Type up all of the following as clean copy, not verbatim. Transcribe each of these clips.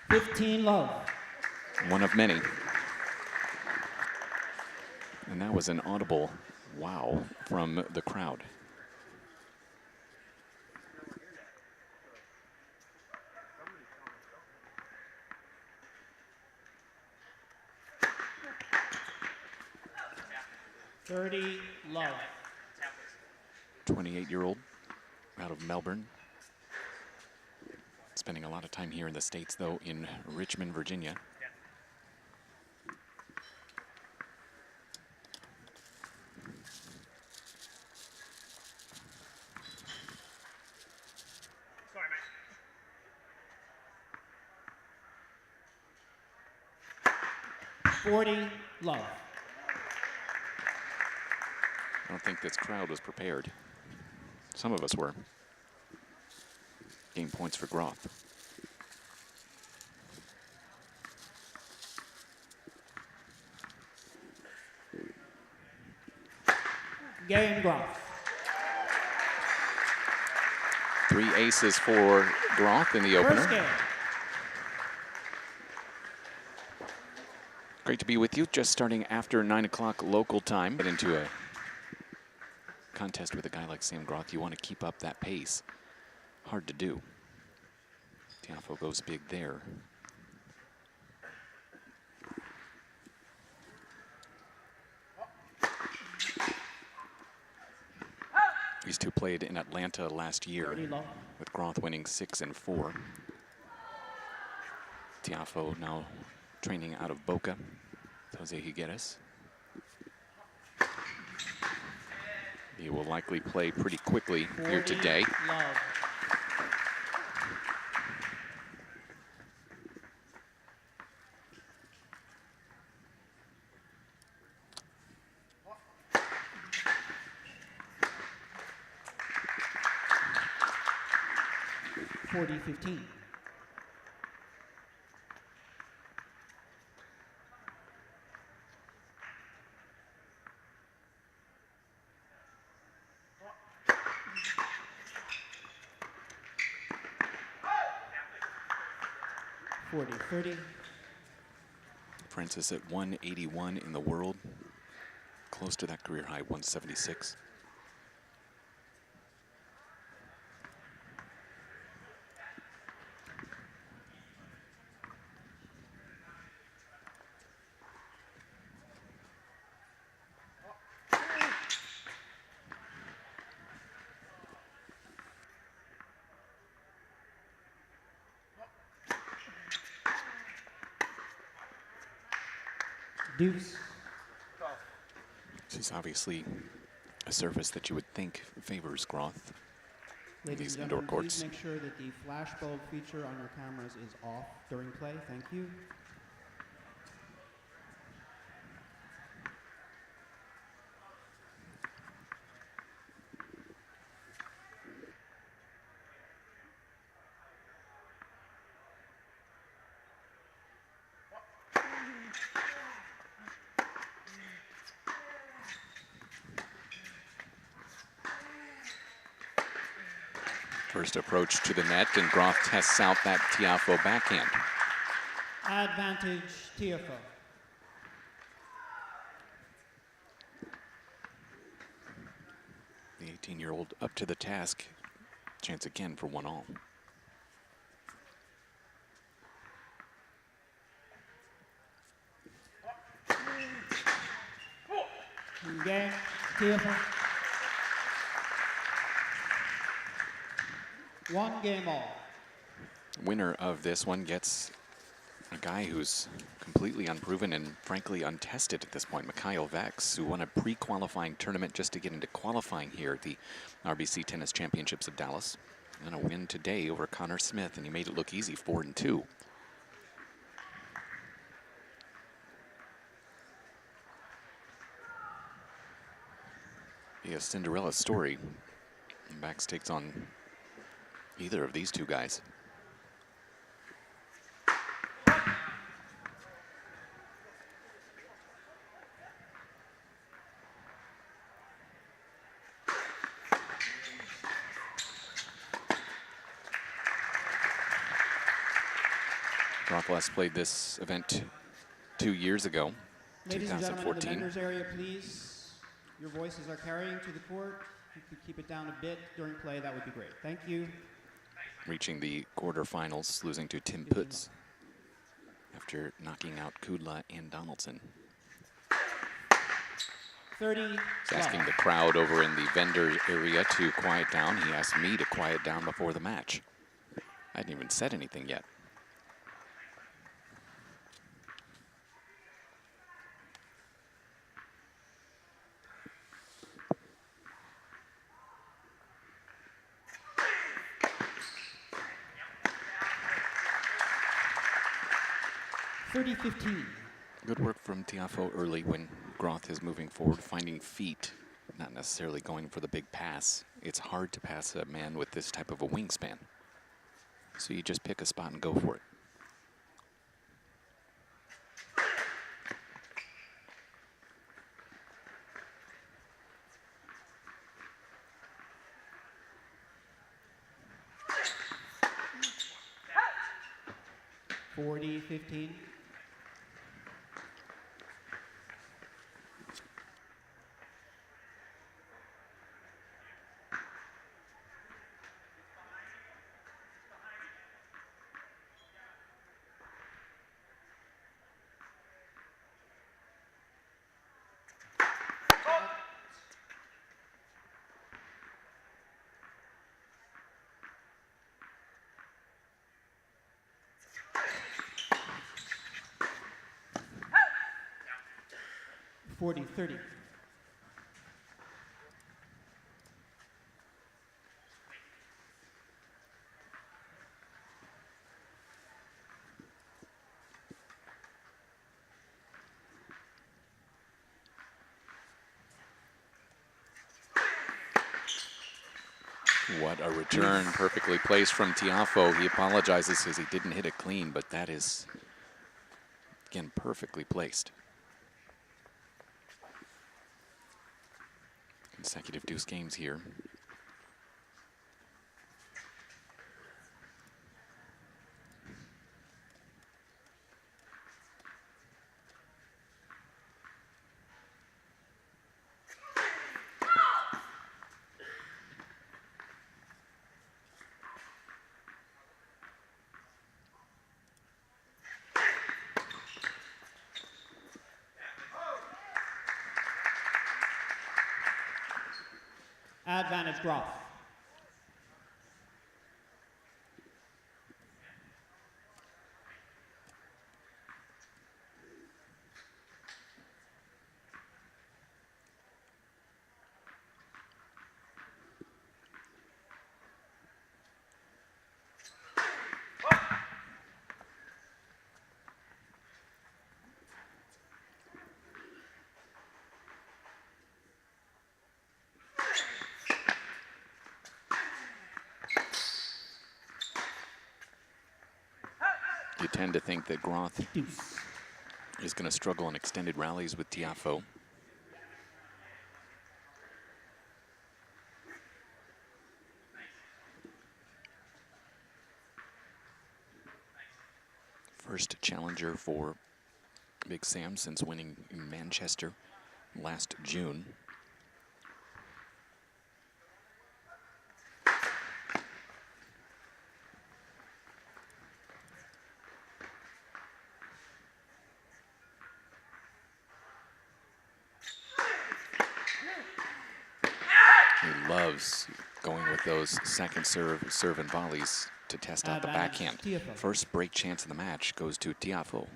15 love. One of many. And that was an audible wow from the crowd. Love. 28-year-old out of Melbourne. Spending a lot of time here in the States, though, in Richmond, Virginia. Love. I don't think this crowd was prepared. Some of us were. Game points for Groth. Game Groth. 3 aces for Groth in the opener. First game. Great to be with you. Just starting after 9 o'clock local time. Get into a contest with a guy like Sam Groth. You want to keep up that pace. Hard to do. Tiafoe goes big there. These two played in Atlanta last year, with Groth winning 6 and 4. Tiafoe now training out of Boca, Jose Higueras. He will likely play pretty quickly here today. Love. $40-15. $40-30. Francis at 181 in the world, close to that career high, 176. Deuce. This is obviously a surface that you would think favors Groth. Ladies and indoor gentlemen, courts. please make sure that the flash bulb feature on your cameras is off during play. Thank you. First approach to the net, and Groth tests out that Tiafoe backhand. Advantage Tiafoe. The 18-year-old up to the task. Chance again for 1-all. Game, Tiafoe. 1 game all. Winner of this one gets a guy who's completely unproven and frankly untested at this point, Mikhail Vex, who won a pre-qualifying tournament just to get into qualifying here at the RBC Tennis Championships of Dallas. And a win today over Connor Smith, and he made it look easy, 4-2. Be a Cinderella story. And Vex takes on either of these two guys. Groth last played this event 2 years ago, Ladies and gentlemen in the 2014. vendors area, please. Your voices are carrying to the court. If you could keep it down a bit during play, that would be great. Thank you. Reaching the quarterfinals, losing to Tim Putz after knocking out Kudla and Donaldson. 30. He's asking the crowd over in the vendor area to quiet down. He asked me to quiet down before the match. I hadn't even said anything yet. Good work from Tiafoe early when Groth is moving forward, finding feet, not necessarily going for the big pass. It's hard to pass a man with this type of a wingspan. So you just pick a spot and go for it. (40-15). (40-30). What a return, perfectly placed from Tiafoe. He apologizes because he didn't hit it clean, but that is, again, perfectly placed. Consecutive deuce games here. Advantage Groth. You tend to think that Groth is going to struggle in extended rallies with Tiafoe. First challenger for Big Sam since winning in Manchester last June. He loves going with those second serve and volleys to test out the backhand. Tiafoe. First break chance of the match goes to Tiafoe.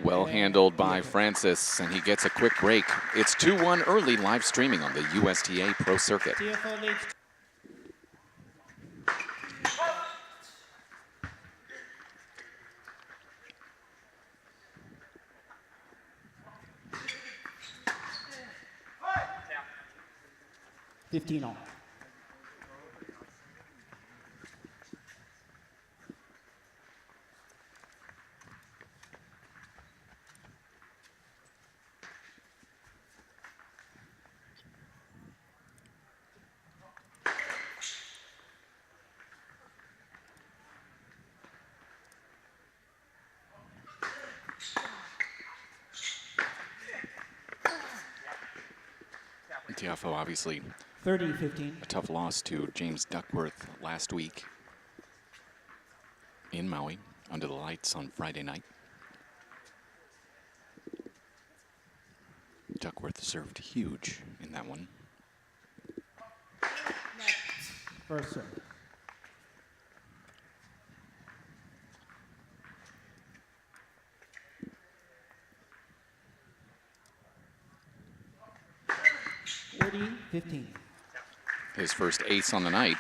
Well handled by Francis, and he gets a quick break. It's 2-1 early, live streaming on the USTA Pro Circuit. Tiafoe leads. (15-all). Tiafoe obviously 30-15. a tough loss to James Duckworth last week in Maui under the lights on Friday night. Duckworth served huge in that one. First serve. (40-15). His first ace on the night.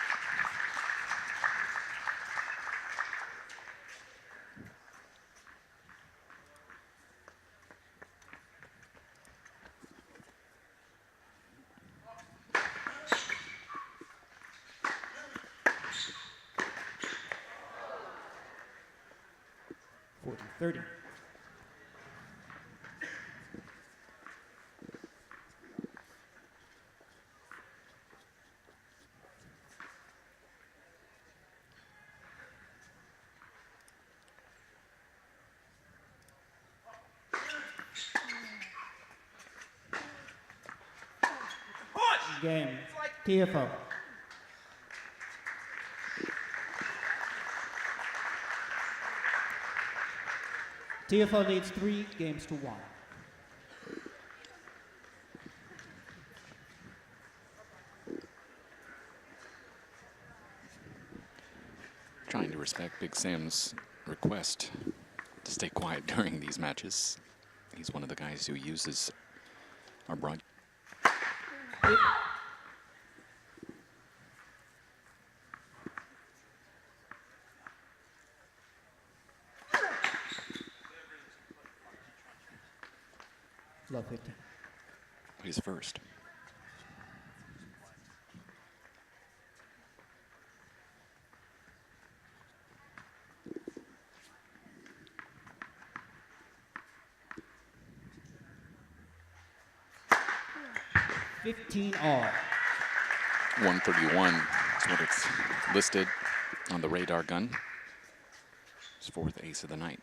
(40-30). Game. Tiafoe. Tiafoe leads 3-1. Trying to respect Big Sam's request to stay quiet during these matches. He's one of the guys who uses our broad. Low 15. He's first. All. 131 is what it's listed on the radar gun. His fourth ace of the night.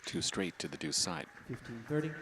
Two straight to the deuce side. 15-30.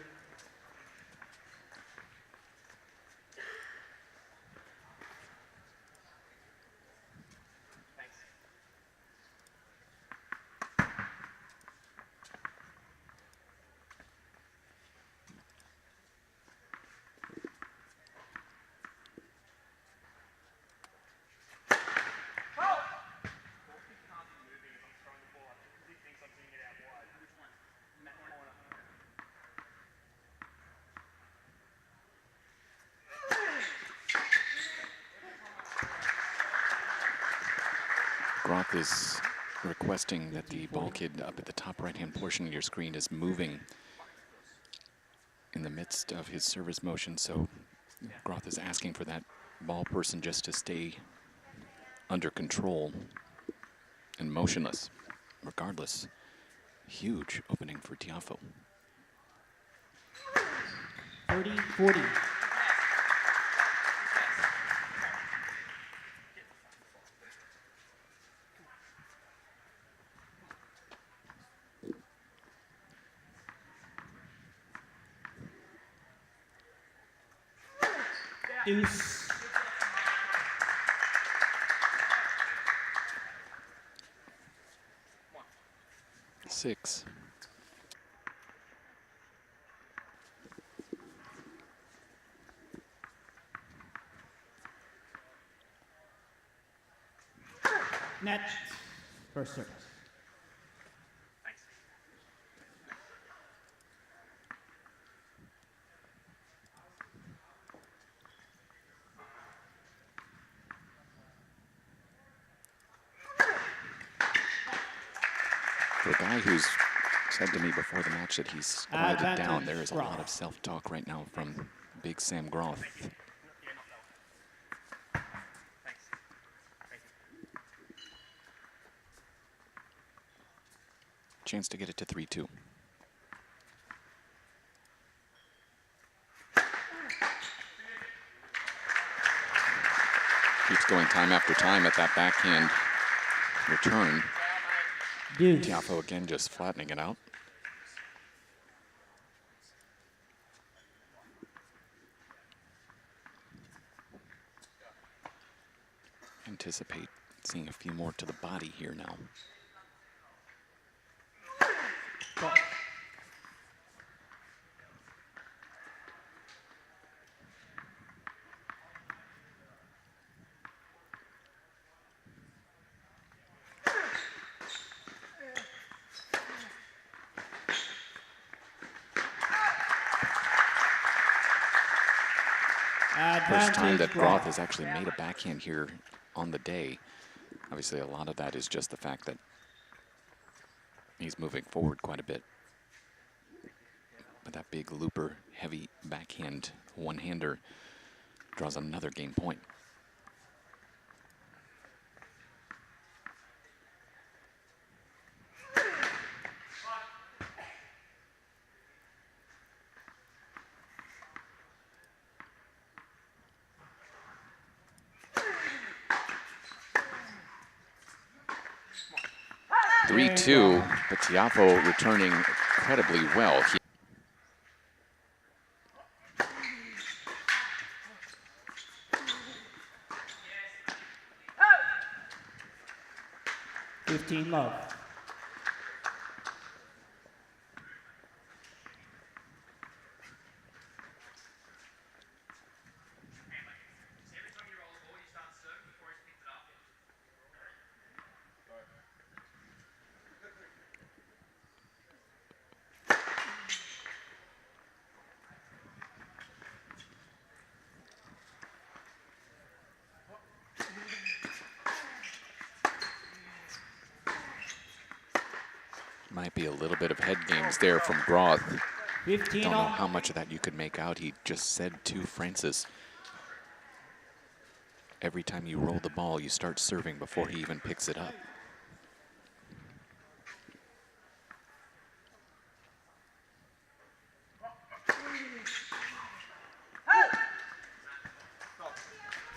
Groth is requesting that the ball kid up at the top right-hand portion of your screen is moving in the midst of his service motion. So Groth is asking for that ball person just to stay under control and motionless. Regardless, huge opening for Tiafoe. 30-40. Deuce. Six. Net. First service. For a guy who's said to me before the match that he's quieted down, there is a lot of self-talk right now from Big Sam Groth. chance to get it to 3-2. Keeps going time after time at that backhand return. Tiafoe again just flattening it out. Anticipate seeing a few more to the body here now. Ball. 'First time that Groth has actually made a backhand here on the day. Obviously, a lot of that is just the fact that he's moving forward quite a bit. But that big looper, heavy backhand one-hander draws another game point. Three-two, but Tiafoe returning incredibly well. 15 love. Might be a little bit of head games there from Groth. 15 Don't know how much of that you could make out. He just said to Francis, every time you roll the ball, you start serving before he even picks it up.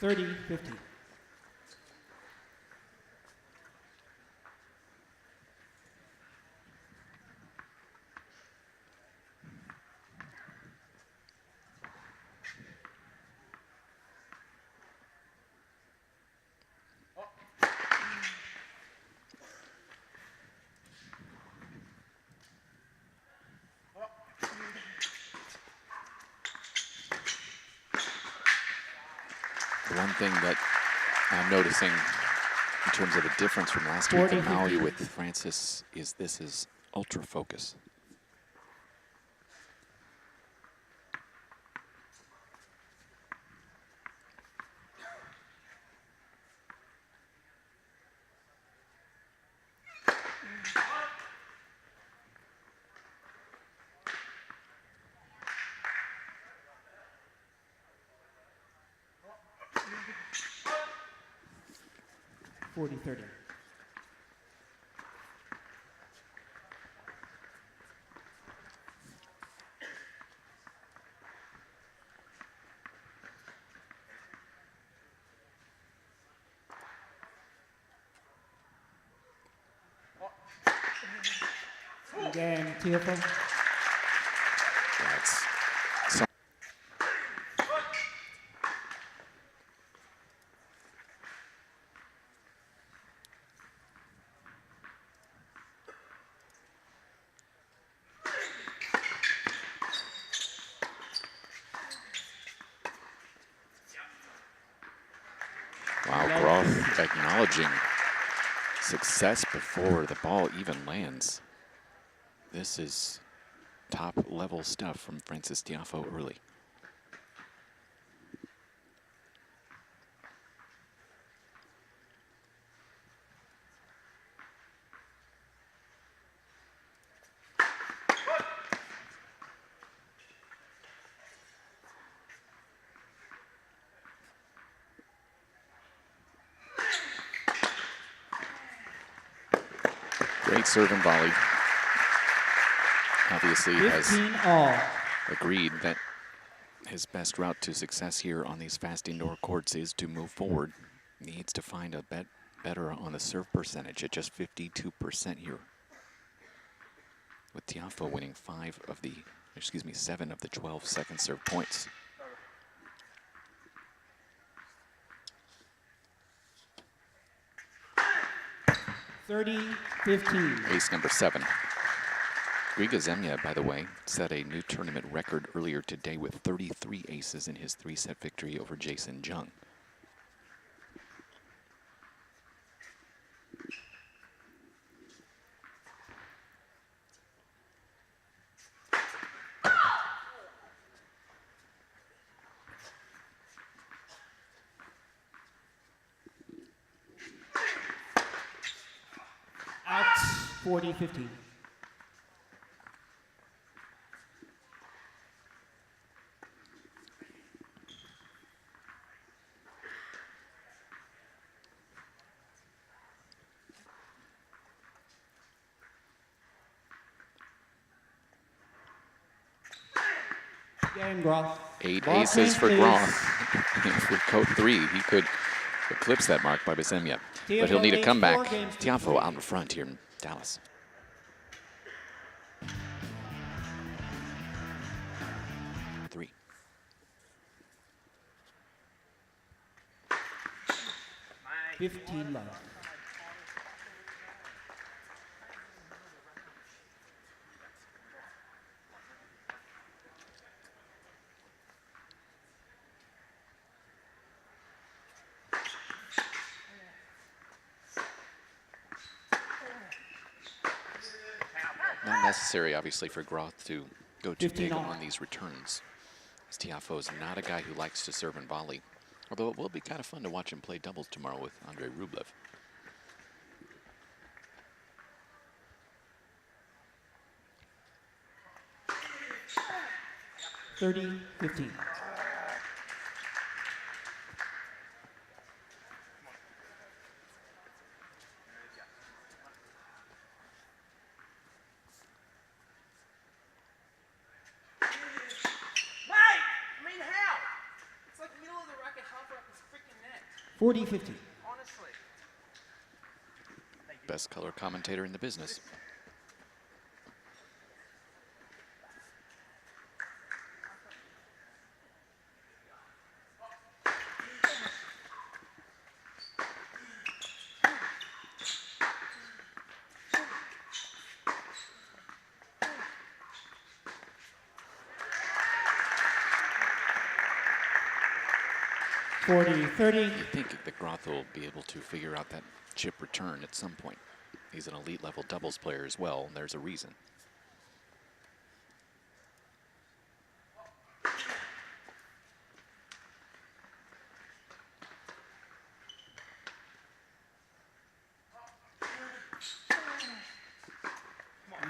$30, 50. The one thing that I'm noticing in terms of the difference from last week in Maui with Francis is this is ultra focus. $40, 30. Again, Tiafoe. That's wow, Groth acknowledging success before the ball even lands. This is top level stuff from Francis Tiafoe early. Great serve and volley. obviously has 15 all. agreed that his best route to success here on these fast indoor courts is to move forward. Needs to find a better on the serve percentage at just 52% here. With Tiafoe winning 7 of the 12 second serve points. Ace number 7. Griga Zemlya, by the way, set a new tournament record earlier today with 33 aces in his 3-set victory over Jason Jung. Out 40-15. Game, Groth. 8 Ball aces change, for please. Groth. With code 3, he could eclipse that mark by Zemlya. But he'll need a leads comeback. 4 games to Tiafoe 3. out in front here in Dallas. Three. My 15 love. Not necessary, obviously, for Groth to go too 15 big all. on these returns. As Tiafoe is not a guy who likes to serve and volley. Although it will be kind of fun to watch him play doubles tomorrow with Andrei Rublev. $30-15. I mean, how? It's like middle of the racket, half up his freaking net. 40-15. Honestly. Best color commentator in the business. $40-30. You think that Groth will be able to figure out that chip return at some point. He's an elite level doubles player as well, and there's a reason.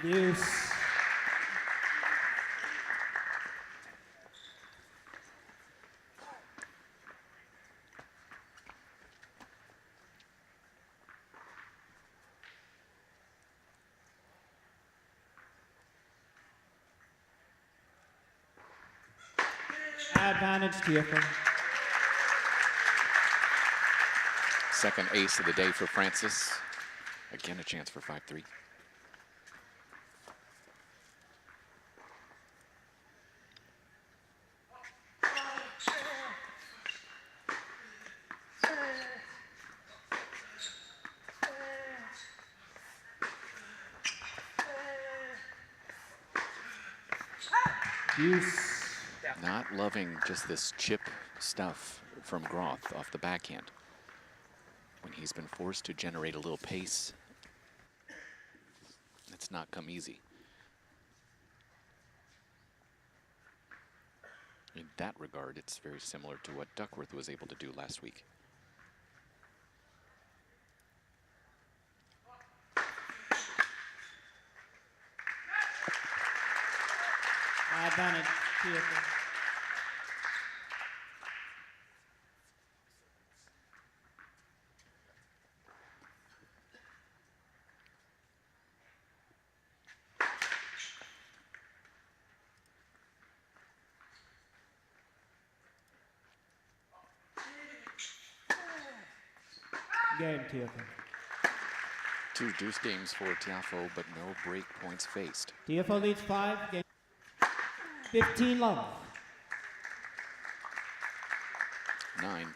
Deuce. Advantage, Tiafoe. Second ace of the day for Francis. Again, a chance for 5-3. Deuce. Not loving just this chip stuff from Groth off the backhand. When he's been forced to generate a little pace, it's not come easy. In that regard, it's very similar to what Duckworth was able to do last week. Advantage, Tiafoe. Game, Tiafoe. 2 deuce games for Tiafoe, but no break points faced. Tiafoe leads 5, game 15 love. 9.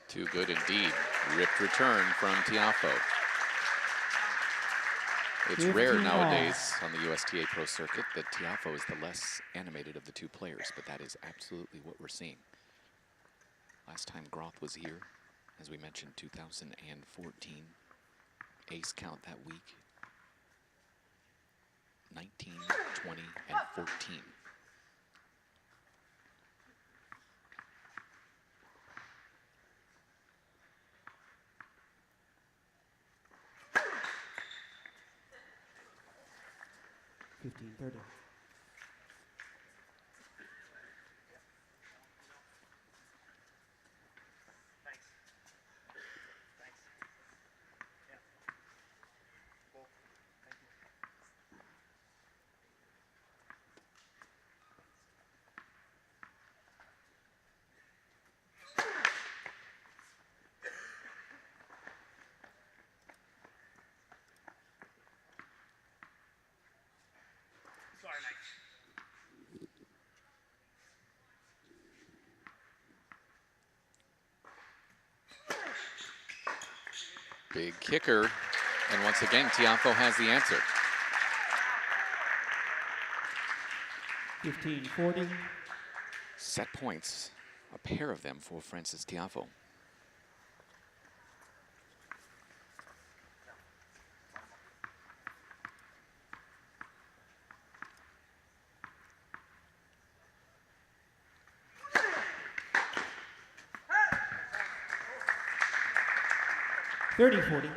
Too good indeed. Ripped return from Tiafoe. It's rare 15 nowadays on the USTA Pro Circuit that Tiafoe is the less animated of the 2 players, but that is absolutely what we're seeing. Last time Groth was here, as we mentioned, 2014. Ace count that week. 19, 20, and 14. Fifteen 30. Thanks. Thanks. Yeah. Cool. Thank you. Sorry, mate. Big kicker. And once again, Tiafoe has the answer. 15 40. Set points, a pair of them for Francis Tiafoe. Thirty 40.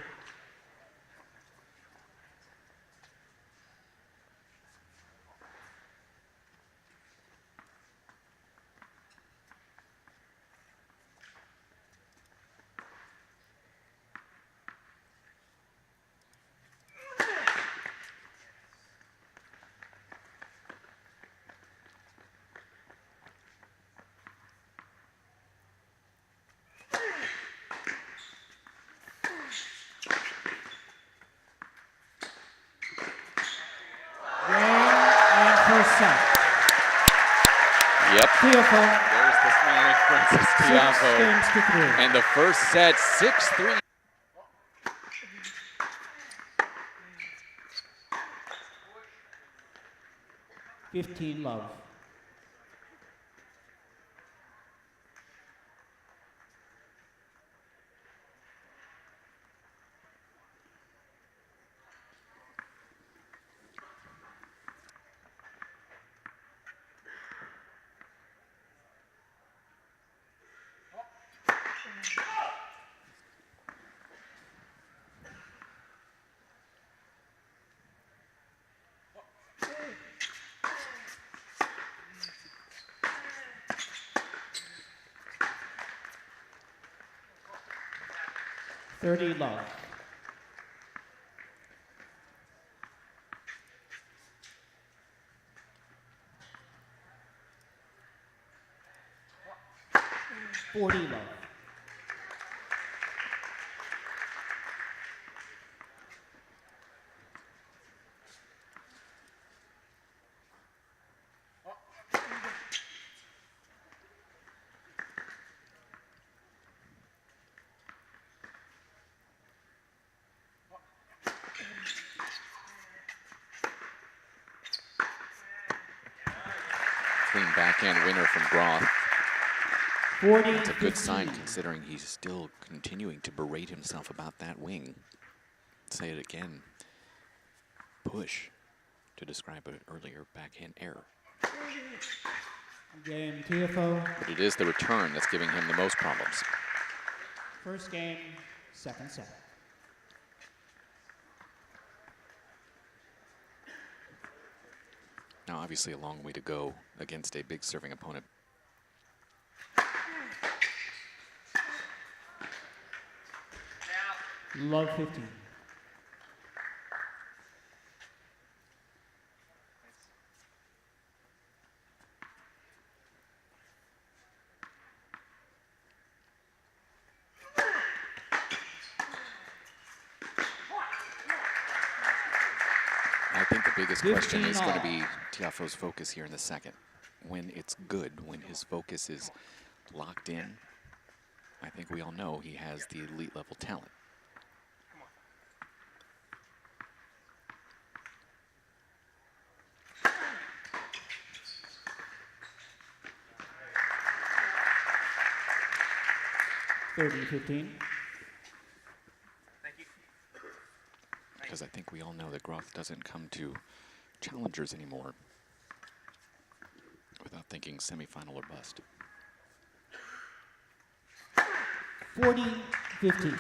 First set. Yep. Tiafoe. There's the smiling Francis 6 Tiafoe. games to 3. And the first set, 6-3. Fifteen love. Thirty love. Forty love. Clean backhand winner from Groth. 40. That's a good sign considering he's still continuing to berate himself about that wing. Say it again. Push to describe an earlier backhand error. Game, Tiafoe. But it is the return that's giving him the most problems. First game, second set. Now, obviously, a long way to go against a big serving opponent. Love 15. I think the biggest question 15 is going to all. be Tiafoe's focus here in the second. When it's good, when his focus is locked in, I think we all know he has the elite level talent. 30-15. Thank you. Because I think we all know that Groth doesn't come to challengers anymore without thinking semifinal or bust. 40-15.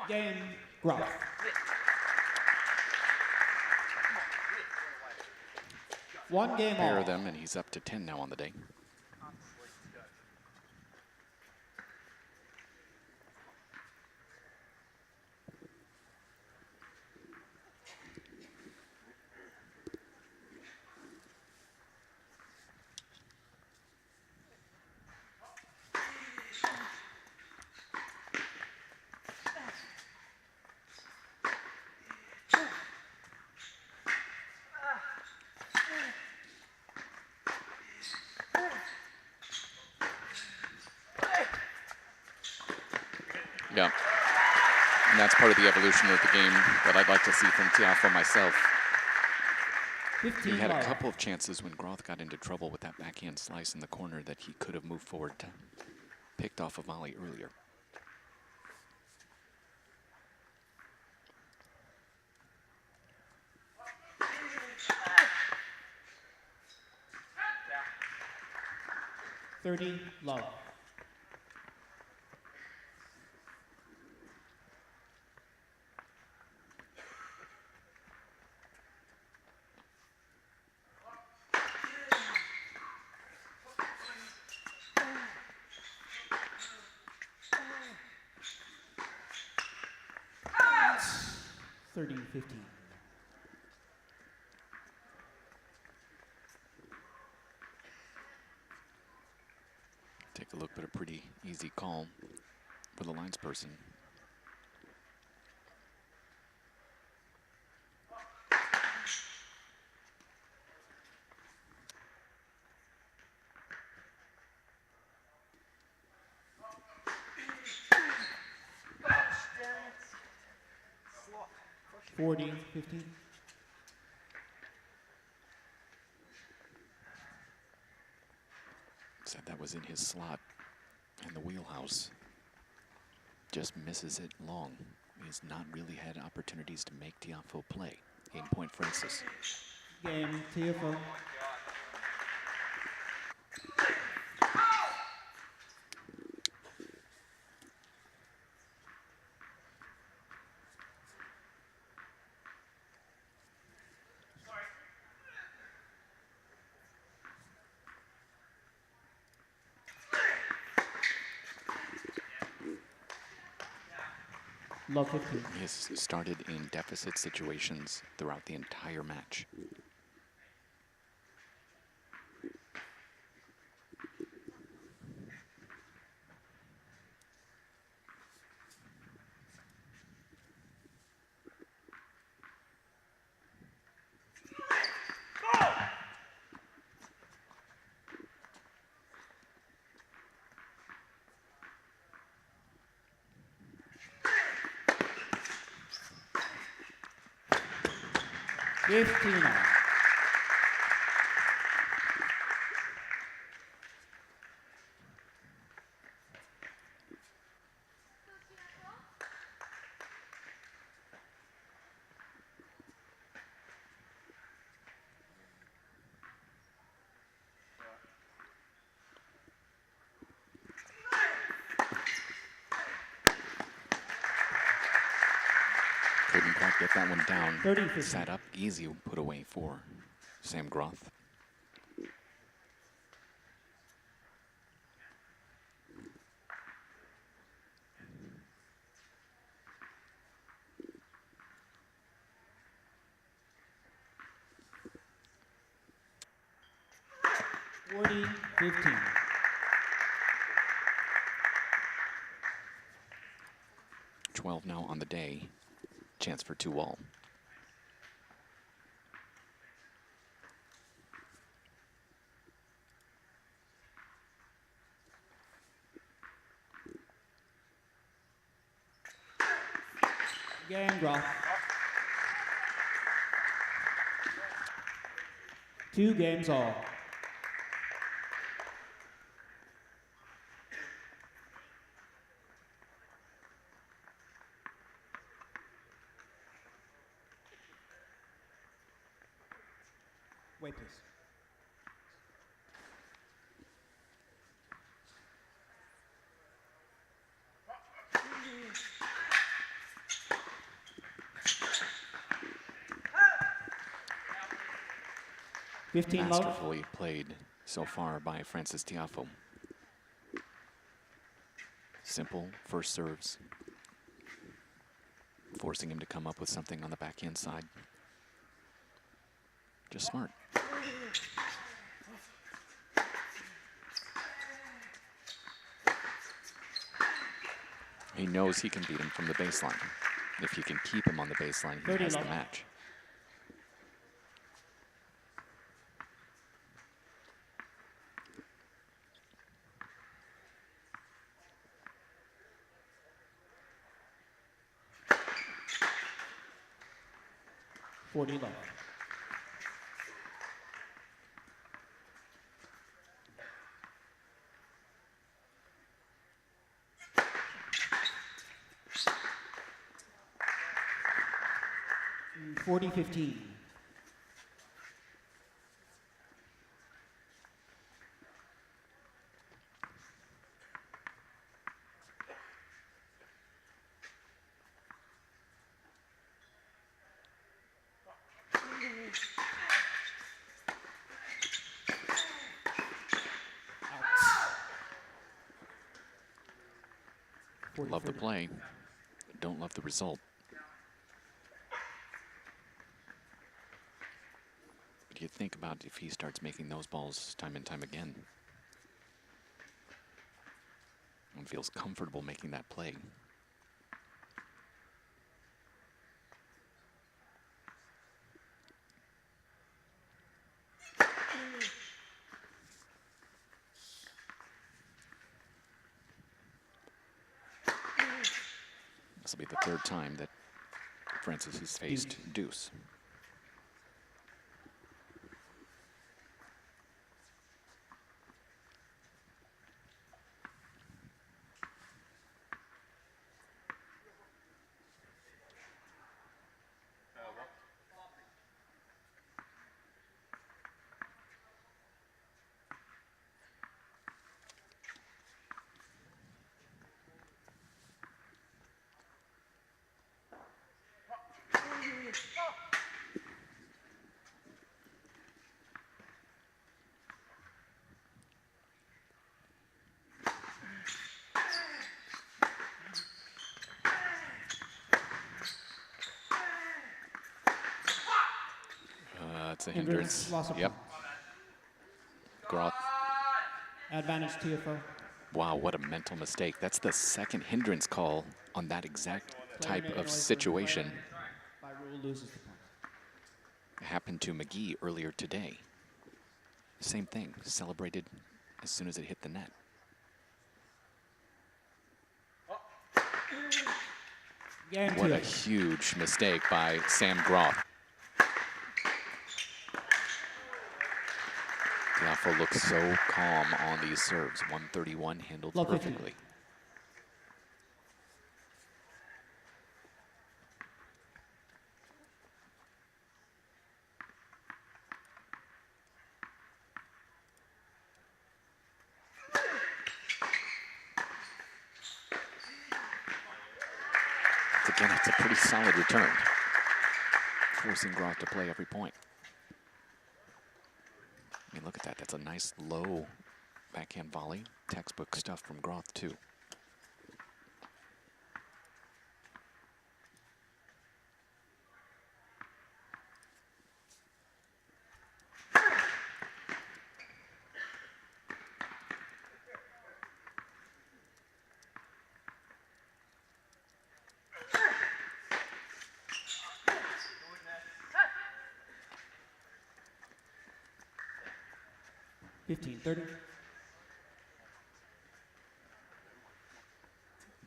Game, Groth. One game Pair all. of them, and he's up to 10 now on the day. Yeah, and that's part of the evolution of the game that I'd like to see from Tiafoe myself. 15 He had a all. couple of chances when Groth got into trouble with that backhand slice in the corner that he could have moved forward to, picked off a volley earlier. Yeah. 30, love. Thirty, 15. Take a look, but a pretty easy call for the lines person. Damn it. Slot. 40, 15. Said that was in his slot and the wheelhouse. Just misses it long. He's not really had opportunities to make Tiafoe play. Game point Francis. Game, Tiafoe. Love 15. He has started in deficit situations throughout the entire match. Fifteen all. Couldn't quite get that one down. 30-15. Sat up, easy put away for Sam Groth. $40-15. 12 now on the day. Chance for 2-all. Game, Groth. 2 games all. Wait, please. $15 love. Masterfully played so far by Francis Tiafoe. Simple first serves, forcing him to come up with something on the backhand side. Just smart. He knows he can beat him from the baseline. If he can keep him on the baseline, he has the match. $40 love. $40-15. Love the play, don't love the result. But you think about if he starts making those balls time and time again and feels comfortable making that play. This will be the third time that Francis has faced deuce. It's a hindrance. Loss of Yep. points. Groth. Advantage Tiafoe. Wow, what a mental mistake. That's the second hindrance call on that exact Player type made of noise situation. during play. By rule, loses the point. It happened to McGee earlier today. Same thing, celebrated as soon as it hit the net. Game What a 2. huge mistake by Sam Groth. Tiafoe looks so calm on these serves. 131 handled Love 15. perfectly. It's a Again, it's a pretty solid return, forcing Groth to play every point. I mean, look at that. That's a nice low backhand volley. Textbook stuff from Groth, too.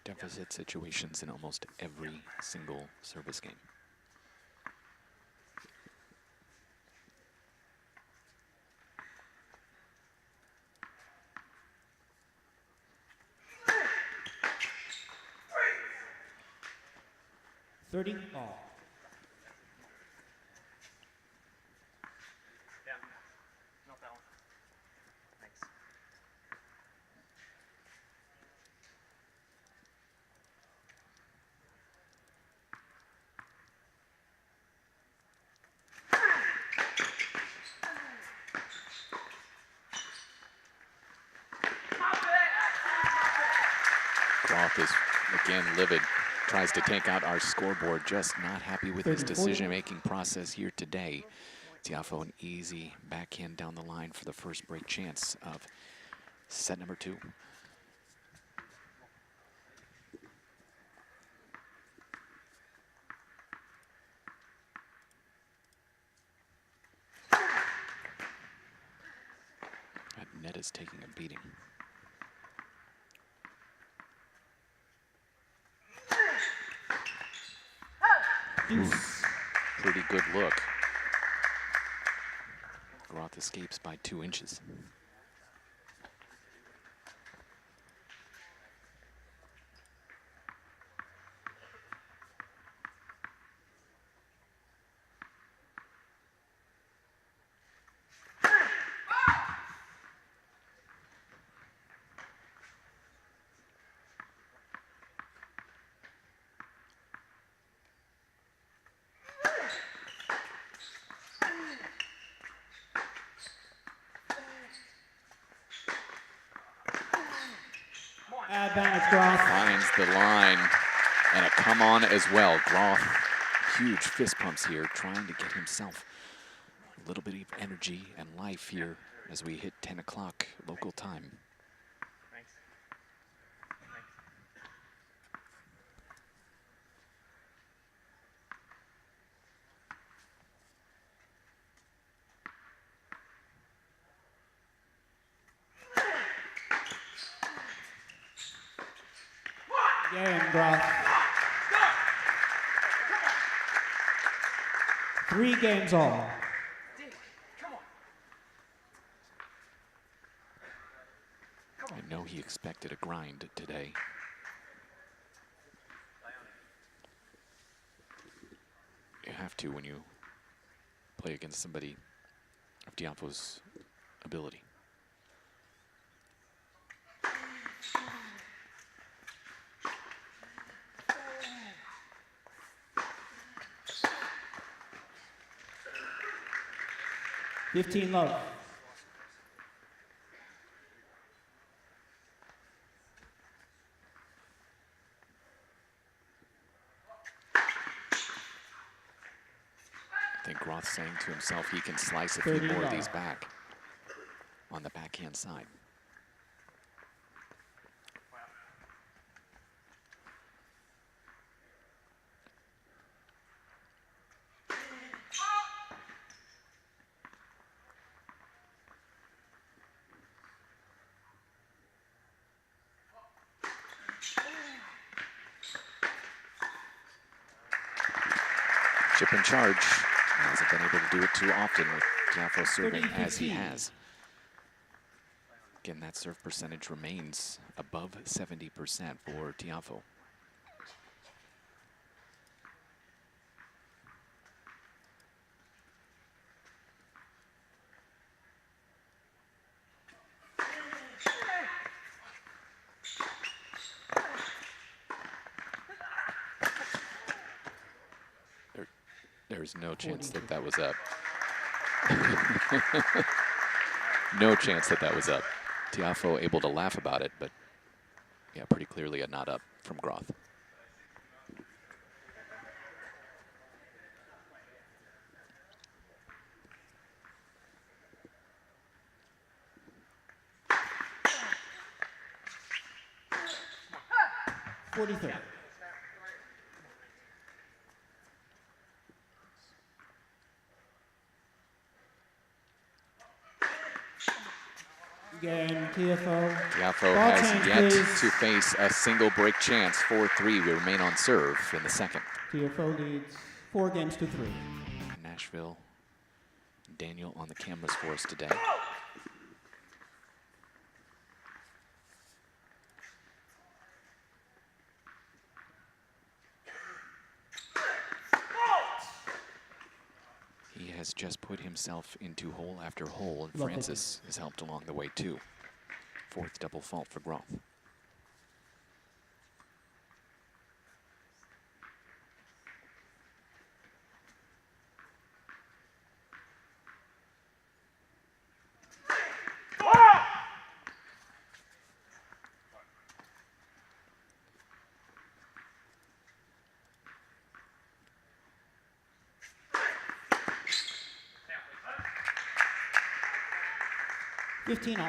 Deficit situations in almost every single service game. All. Yeah. Not that one. Thanks. Groth is, again, livid. Tries to take out our scoreboard, just not happy with his decision-making process here today. Tiafoe, an easy backhand down the line for the first break chance of set number 2. That net is taking a beating. Oof. Pretty good look. Groth escapes by 2 inches. Advantage, Groth. Finds the line, and a come on as well. Groth, huge fist pumps here, trying to get himself a little bit of energy and life here as we hit 10 o'clock local time. Thanks. Game, Groth. 3 games all. Come on. I know he expected a grind today. You have to when you play against somebody of Tiafoe's ability. Love. I think Groth's saying to himself he can slice a few more of these back on the backhand side. Chip and charge. Hasn't been able to do it too often with Tiafoe serving as he has. Again, that serve percentage remains above 70% for Tiafoe. There's no chance 42. that that was up. No chance that that was up. Tiafoe able to laugh about it, but yeah, pretty clearly a not up from Groth. $40-30. Game, Tiafoe. Tiafoe Ball has change, yet please. to face a single break chance. 4-3, we remain on serve in the second. Tiafoe leads 4 games to 3. Nashville, Daniel on the cameras for us today. He has just put himself into hole after hole, and Lovely. Francis has helped along the way too. Fourth double fault for Groth. $15 all.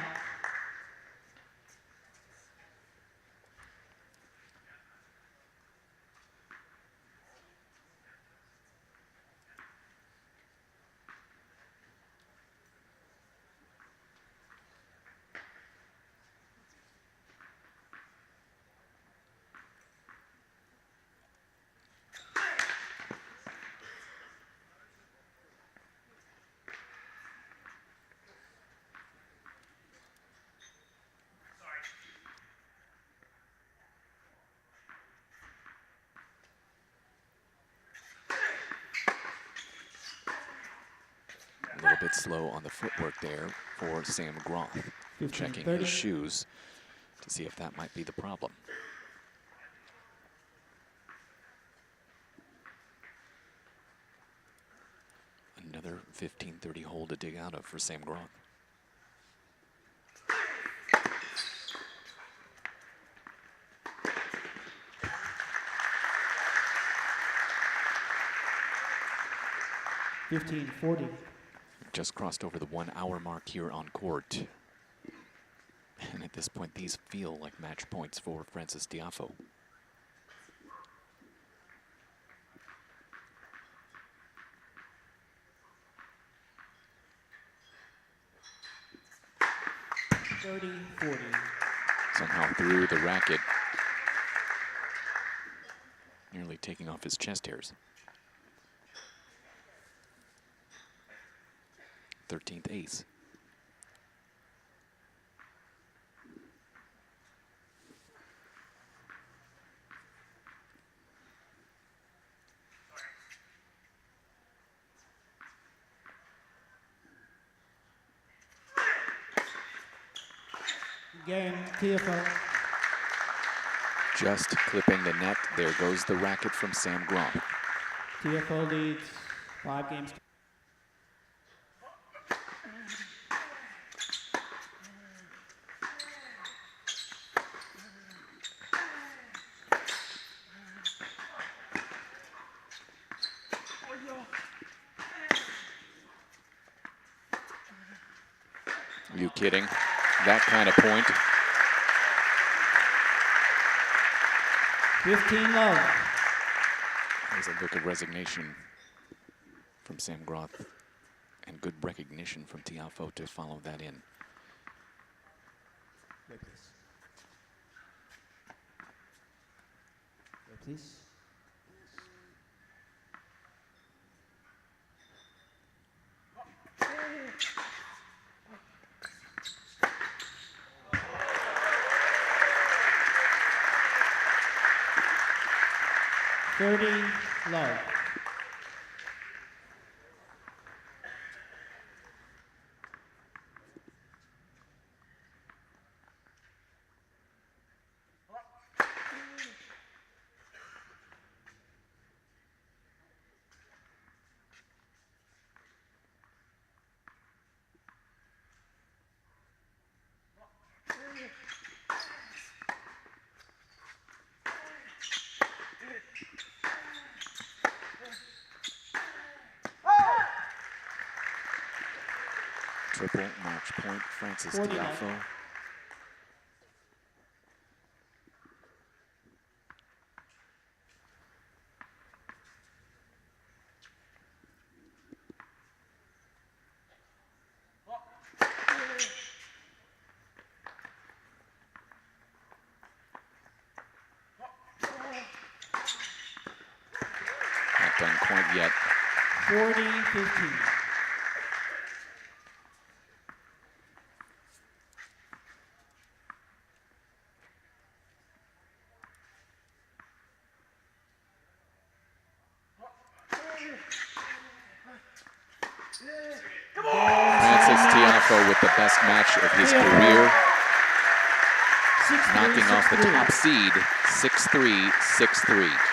A little bit slow on the footwork there for Sam Groth. 15, Checking 30. his shoes to see if that might be the problem. Another 15-30 hole to dig out of for Sam Groth. $15-40. Just crossed over the 1 hour mark here on court. And at this point, these feel like match points for Francis Tiafoe. $30-40. Somehow through the racket, nearly taking off his chest hairs. 13th ace. Game, Tiafoe. Just clipping the net. There goes the racket from Sam Groth. Tiafoe leads 5 games. Are you kidding? That kind of point. 15 love. There's a look of resignation from Sam Groth and good recognition from Tiafoe to follow that in. Wait, please. Wait, please. $30 love. Triple match point, Francis 40 love. Tiafoe. Not done quite yet. 40-15. Francis Tiafoe with the best match of his career, 6-3, knocking off the 6-3. top seed, 6-3, 6-3.